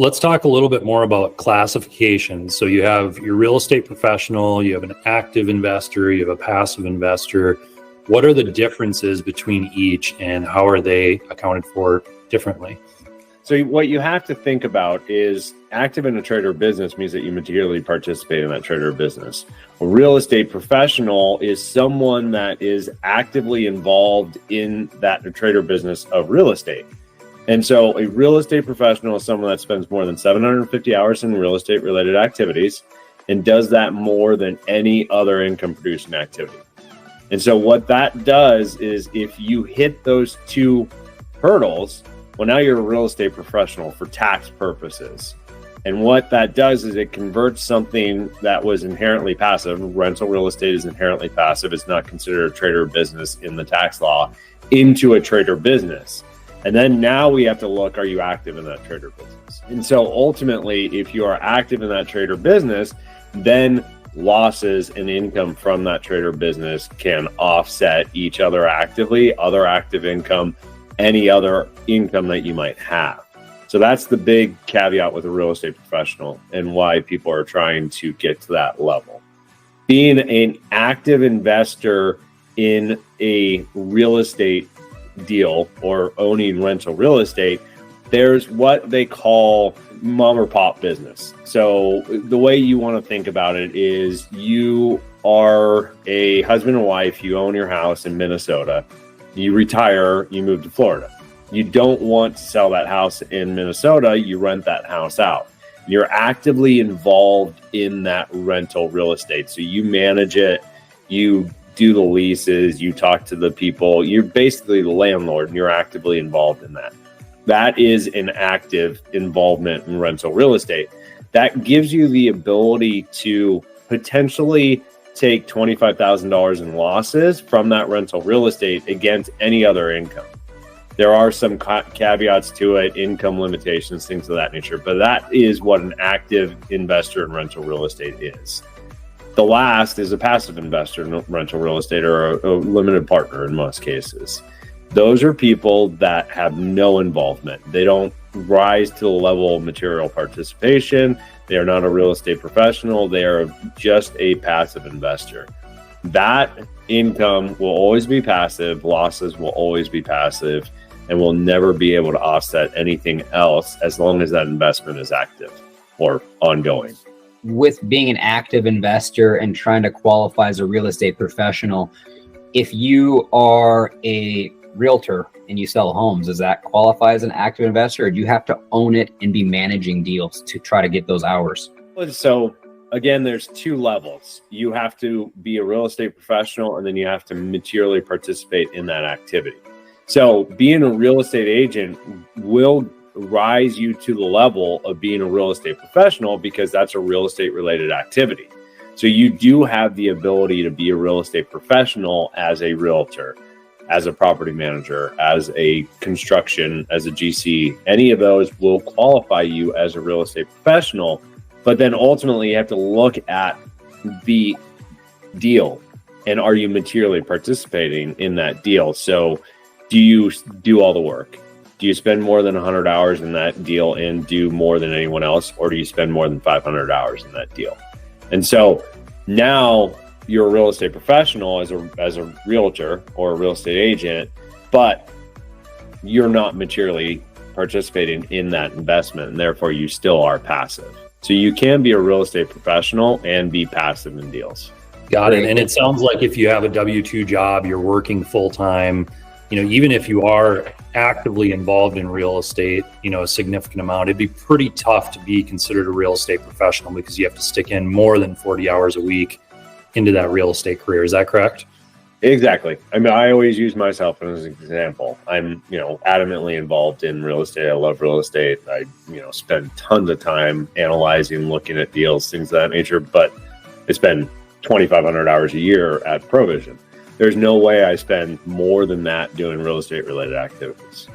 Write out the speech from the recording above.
Let's talk a little bit more about classifications. So you have your real estate professional, you have an active investor, you have a passive investor. What are the differences between each and how are they accounted for differently? So what you have to think about is active in a trade or business means that you materially participate in that trade or business. A real estate professional is someone that is actively involved in that trade or business of real estate. And so a real estate professional is someone that spends more than 750 hours in real estate related activities and does that more than any other income producing activity. And so what that does is if you hit those two hurdles, well, now you're a real estate professional for tax purposes. And what that does is it converts something that was inherently passive. Rental real estate is inherently passive. It's not considered a trade or business in the tax law into a trade or business. And then now we have to look, are you active in that trade or business? And so ultimately, if you are active in that trade or business, then losses and income from that trade or business can offset each other actively, other active income, any other income that you might have. So that's the big caveat with a real estate professional and why people are trying to get to that level. Being an active investor in a real estate deal or owning rental real estate, there's what they call mom or pop business. So the way you want to think about it is you are a husband and wife, you own your house in Minnesota, you retire, you move to Florida. You don't want to sell that house in Minnesota, you rent that house out. You're actively involved in that rental real estate. So you manage it, you do the leases, you talk to the people, you're basically the landlord and you're actively involved in that. That is an active involvement in rental real estate. That gives you the ability to potentially take $25,000 in losses from that rental real estate against any other income. There are some caveats to it, income limitations, things of that nature, but that is what an active investor in rental real estate is. The last is a passive investor in rental real estate or a limited partner in most cases. Those are people that have no involvement. They don't rise to the level of material participation. They are not a real estate professional. They are just a passive investor. That income will always be passive. Losses will always be passive and will never be able to offset anything else as long as that investment is active or ongoing. With being an active investor and trying to qualify as a real estate professional, if you are a realtor and you sell homes, does that qualify as an active investor, or do you have to own it and be managing deals to try to get those hours? So again, there's two levels. You have to be a real estate professional and then you have to materially participate in that activity. So being a real estate agent will rise you to the level of being a real estate professional because that's a real estate related activity. So you do have the ability to be a real estate professional as a realtor, as a property manager, as a construction, as a GC. Any of those will qualify you as a real estate professional, but then ultimately you have to look at the deal and are you materially participating in that deal? So do you do all the work? Do you spend more than 100 hours in that deal and do more than anyone else? Or do you spend more than 500 hours in that deal? And so now you're a real estate professional as a realtor or a real estate agent, but you're not materially participating in that investment. And therefore you still are passive. So you can be a real estate professional and be passive in deals. Got it. And it sounds like if you have a W-2 job, you're working full time, even if you are actively involved in real estate, a significant amount, it'd be pretty tough to be considered a real estate professional because you have to stick in more than 40 hours a week into that real estate career. Is that correct? Exactly. I mean, I always use myself as an example. I'm, adamantly involved in real estate. I love real estate. I, spend tons of time analyzing, looking at deals, things of that nature, but I spend 2,500 hours a year at Provision. There's no way I spend more than that doing real estate related activities.